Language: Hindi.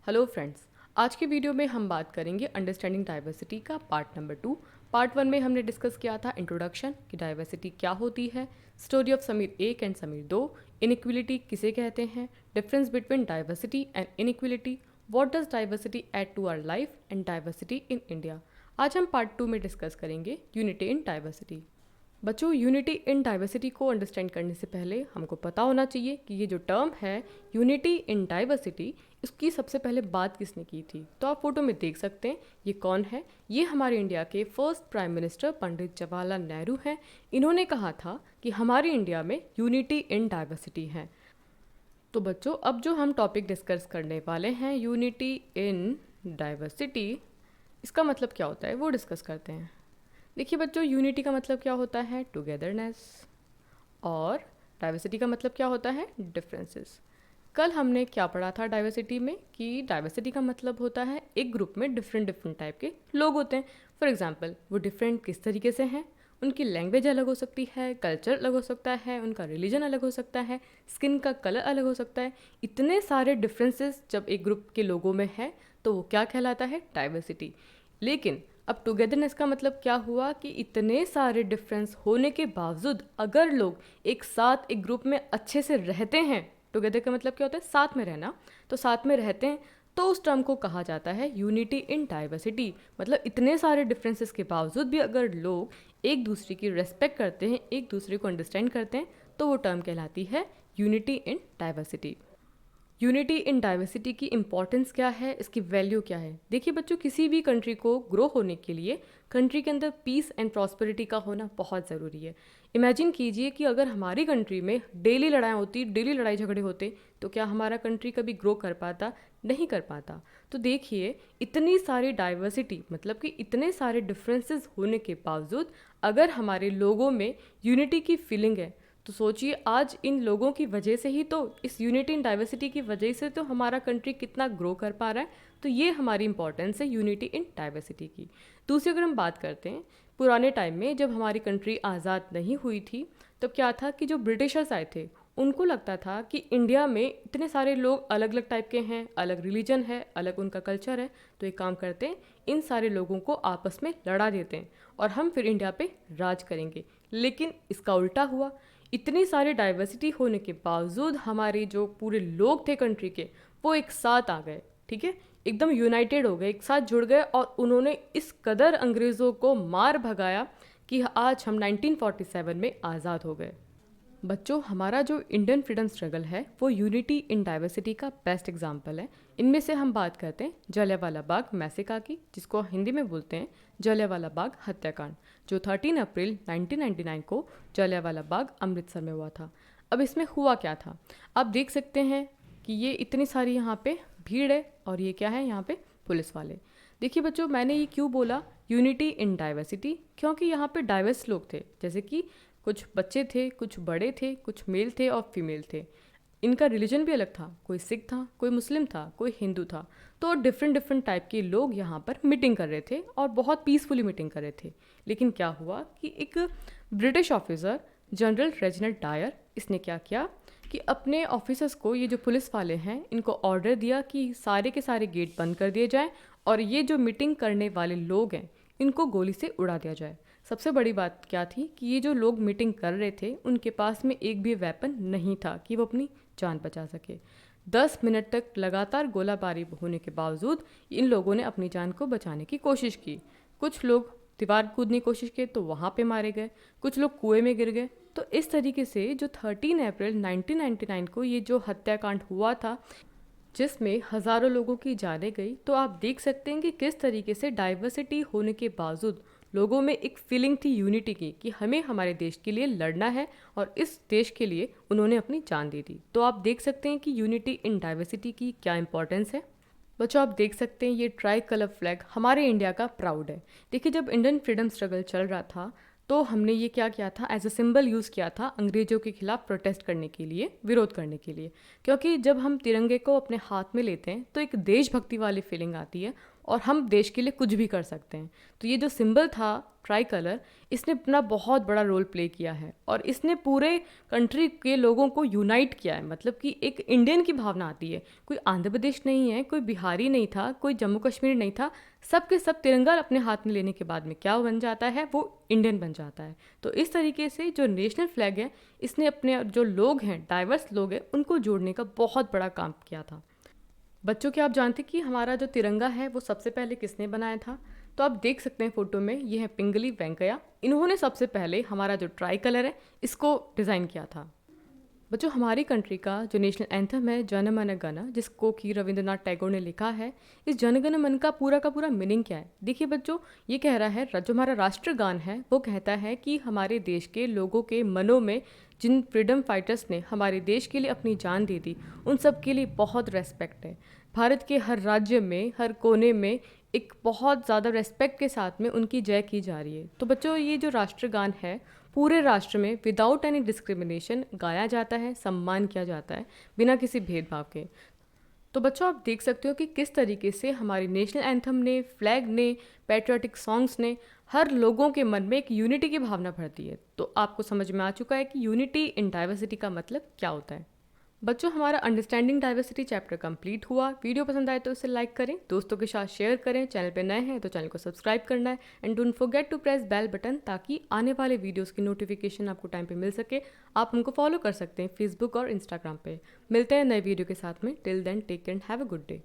हेलो फ्रेंड्स, आज की वीडियो में हम बात करेंगे अंडरस्टैंडिंग डाइवर्सिटी का पार्ट नंबर 2। पार्ट 1 में हमने डिस्कस किया था इंट्रोडक्शन कि डाइवर्सिटी क्या होती है, story of Sameer 1 and Sameer 2, inequality किसे कहते हैं, difference between diversity and inequality, what does diversity add to our life and diversity in India. आज हम पार्ट 2 में डिस्कस करेंगे यूनिटी इन डाइवर्सिटी। बच्चों, यूनिटी इन डाइवर्सिटी को अंडरस्टैंड करने से पहले हमको पता होना चाहिए कि ये जो टर्म है यूनिटी इन डाइवर्सिटी, इसकी सबसे पहले बात किसने की थी। तो आप फोटो में देख सकते हैं ये कौन है। ये हमारे इंडिया के first prime minister Pandit Jawaharlal Nehru हैं। इन्होंने कहा था कि हमारे इंडिया में यूनिटी इन डाइवर्सिटी है। तो बच्चों, अब जो हम टॉपिक डिस्कस करने वाले हैं यूनिटी इन डाइवर्सिटी, इसका मतलब क्या होता है वो डिस्कस करते हैं। देखिए बच्चों, यूनिटी का मतलब क्या होता है टुगेदरनेस, और डाइवर्सिटी का मतलब क्या होता है डिफरेंसेस। कल हमने क्या पढ़ा था डाइवर्सिटी में कि डाइवर्सिटी का मतलब होता है एक ग्रुप में डिफरेंट डिफरेंट टाइप के लोग होते हैं। फॉर एग्जांपल, वो डिफरेंट किस तरीके से हैं, उनकी लैंग्वेज अलग हो सकती है, कल्चर अलग हो सकता है, उनका रिलीजन अलग हो सकता है, स्किन का कलर अलग हो सकता है। इतने सारे डिफरेंसेस जब एक ग्रुप के लोगों में है तो वो क्या कहलाता है डाइवर्सिटी। लेकिन अब टुगेदरनेस का मतलब क्या हुआ कि इतने सारे डिफरेंस होने के बावजूद अगर लोग एक साथ एक ग्रुप में अच्छे से रहते हैं, टुगेदर का मतलब क्या होता है साथ में रहना, तो साथ में रहते हैं तो उस टर्म को कहा जाता है यूनिटी इन डाइवर्सिटी। मतलब इतने सारे डिफरेंसेस के बावजूद भी अगर लोग एक दूसरे की रेस्पेक्ट करते हैं, एक दूसरे को अंडरस्टैंड करते हैं, तो वो टर्म कहलाती है unity in diversity. Unity in diversity की इम्पॉर्टेंस क्या है, इसकी वैल्यू क्या है। देखिए बच्चों, किसी भी कंट्री को ग्रो होने के लिए कंट्री के अंदर पीस एंड प्रॉस्पेरिटी का होना बहुत ज़रूरी है। इमेजिन कीजिए कि अगर हमारी कंट्री में डेली लड़ाई होती, डेली लड़ाई झगड़े होते, तो क्या हमारा कंट्री कभी ग्रो कर पाता? नहीं कर पाता। तो देखिए, इतनी सारी डाइवर्सिटी मतलब कि इतने सारे डिफरेंसेस होने के बावजूद अगर हमारे लोगों में यूनिटी की फीलिंग है, तो सोचिए आज इन लोगों की वजह से ही, तो इस यूनिटी इन डाइवर्सिटी की वजह से तो हमारा कंट्री कितना ग्रो कर पा रहा है। तो ये हमारी इंपॉर्टेंस है यूनिटी इन डाइवर्सिटी की। दूसरी अगर हम बात करते हैं, पुराने टाइम में जब हमारी कंट्री आज़ाद नहीं हुई थी, तब क्या था कि जो ब्रिटिशर्स आए थे उनको लगता था कि इंडिया में इतने सारे लोग अलग अलग टाइप के हैं, अलग रिलीजन है, अलग उनका कल्चर है, तो एक काम करते हैं इन सारे लोगों को आपस में लड़ा देते हैं और हम फिर इंडिया पे राज करेंगे। लेकिन इसका उल्टा हुआ। इतनी सारी डाइवर्सिटी होने के बावजूद हमारे जो पूरे लोग थे कंट्री के, वो एक साथ आ गए, ठीक है, एकदम यूनाइटेड हो गए, एक साथ जुड़ गए और उन्होंने इस कदर अंग्रेज़ों को मार भगाया कि आज हम 1947 में आज़ाद हो गए। बच्चों, हमारा जो इंडियन फ्रीडम स्ट्रगल है वो यूनिटी इन डाइवर्सिटी का बेस्ट एग्जाम्पल है। इनमें से हम बात करते हैं जलियांवाला बाग मैसेकर की, जिसको हिंदी में बोलते हैं जलियांवाला बाग हत्याकांड, जो 13 अप्रैल 1999 को जलियांवाला बाग अमृतसर में हुआ था। अब इसमें हुआ क्या था, आप देख सकते हैं कि ये इतनी सारी यहाँ पे भीड़ है और ये क्या है यहाँ पे पुलिस वाले। देखिए बच्चों, मैंने ये क्यों बोला यूनिटी इन डाइवर्सिटी, क्योंकि यहाँ पे डाइवर्स लोग थे, जैसे कि कुछ बच्चे थे, कुछ बड़े थे, कुछ मेल थे और फीमेल थे। इनका रिलीजन भी अलग था, कोई सिख था, कोई मुस्लिम था, कोई हिंदू था। तो डिफरेंट डिफरेंट टाइप के लोग यहाँ पर मीटिंग कर रहे थे और बहुत पीसफुली मीटिंग कर रहे थे। लेकिन क्या हुआ कि एक British officer General Reginald Dyer, इसने क्या किया कि अपने ऑफिसर्स को, ये जो पुलिस वाले हैं, इनको ऑर्डर दिया कि सारे के सारे गेट बंद कर दिए जाएं और ये जो मीटिंग करने वाले लोग हैं इनको गोली से उड़ा दिया जाए। सबसे बड़ी बात क्या थी कि ये जो लोग मीटिंग कर रहे थे उनके पास में एक भी वेपन नहीं था कि वो अपनी जान बचा सके। 10 मिनट तक लगातार गोलाबारी होने के बावजूद इन लोगों ने अपनी जान को बचाने की कोशिश की। कुछ लोग दीवार कूदने की कोशिश की तो वहाँ पे मारे गए, कुछ लोग कुएं में गिर गए। तो इस तरीके से जो 13 अप्रैल 1999 को ये जो हत्याकांड हुआ था, जिसमें हज़ारों लोगों की जानें गई, तो आप देख सकते हैं कि किस तरीके से डाइवर्सिटी होने के बावजूद लोगों में एक फीलिंग थी यूनिटी की कि हमें हमारे देश के लिए लड़ना है और इस देश के लिए उन्होंने अपनी जान दे दी। तो आप देख सकते हैं कि यूनिटी इन डाइवर्सिटी की क्या इंपॉर्टेंस है। बच्चों, आप देख सकते हैं ये ट्राई कलर फ्लैग हमारे इंडिया का प्राउड है। देखिए, जब इंडियन फ्रीडम स्ट्रगल चल रहा था तो हमने ये क्या किया था, एज अ सिंबल यूज़ किया था अंग्रेज़ों के खिलाफ प्रोटेस्ट करने के लिए, विरोध करने के लिए। क्योंकि जब हम तिरंगे को अपने हाथ में लेते हैं तो एक देशभक्ति वाली फीलिंग आती है और हम देश के लिए कुछ भी कर सकते हैं। तो ये जो सिंबल था ट्राई कलर, इसने अपना बहुत बड़ा रोल प्ले किया है और इसने पूरे कंट्री के लोगों को यूनाइट किया है। मतलब कि एक इंडियन की भावना आती है, कोई आंध्र प्रदेश नहीं है, कोई बिहारी नहीं था, कोई जम्मू कश्मीर नहीं था, सब के सब तिरंगा अपने हाथ में लेने के बाद में क्या बन जाता है, वो इंडियन बन जाता है। तो इस तरीके से जो नेशनल फ्लैग है, इसने अपने जो लोग हैं, डाइवर्स लोग हैं, उनको जोड़ने का बहुत बड़ा काम किया था। बच्चों, क्या आप जानते कि हमारा जो तिरंगा है वो सबसे पहले किसने बनाया था? तो आप देख सकते हैं फोटो में, ये है पिंगली वेंकैया। इन्होंने सबसे पहले हमारा जो ट्राई कलर है इसको डिज़ाइन किया था। बच्चों, हमारी कंट्री का जो नेशनल एंथम है जन मन गण, जिसको कि रविंद्रनाथ टैगोर ने लिखा है, इस जन गण मन का पूरा मीनिंग क्या है? देखिए बच्चों, ये कह रहा है, जो हमारा राष्ट्रगान है वो कहता है कि हमारे देश के लोगों के मनों में जिन फ्रीडम फाइटर्स ने हमारे देश के लिए अपनी जान दे दी, उन सब के लिए बहुत रेस्पेक्ट है। भारत के हर राज्य में, हर कोने में एक बहुत ज़्यादा रेस्पेक्ट के साथ में उनकी जय की जा रही है। तो बच्चों, ये जो राष्ट्रगान है पूरे राष्ट्र में विदाउट एनी डिस्क्रिमिनेशन गाया जाता है, सम्मान किया जाता है, बिना किसी भेदभाव के। तो बच्चों, आप देख सकते हो कि किस तरीके से हमारी नेशनल एंथम ने, फ्लैग ने, पैट्रियोटिक सॉन्ग्स ने हर लोगों के मन में एक यूनिटी की भावना भर दी है। तो आपको समझ में आ चुका है कि यूनिटी इन डाइवर्सिटी का मतलब क्या होता है। बच्चों, हमारा अंडरस्टैंडिंग डाइवर्सिटी चैप्टर कंप्लीट हुआ। वीडियो पसंद आए तो इसे लाइक करें, दोस्तों के साथ शेयर करें, चैनल पे नए हैं तो चैनल को सब्सक्राइब करना है and don't forget to press bell button, ताकि आने वाले वीडियोस की नोटिफिकेशन आपको टाइम पे मिल सके। आप हमको फॉलो कर सकते हैं फेसबुक और इंस्टाग्राम पे। मिलते हैं नए वीडियो के साथ में। Till then take care and have a good day.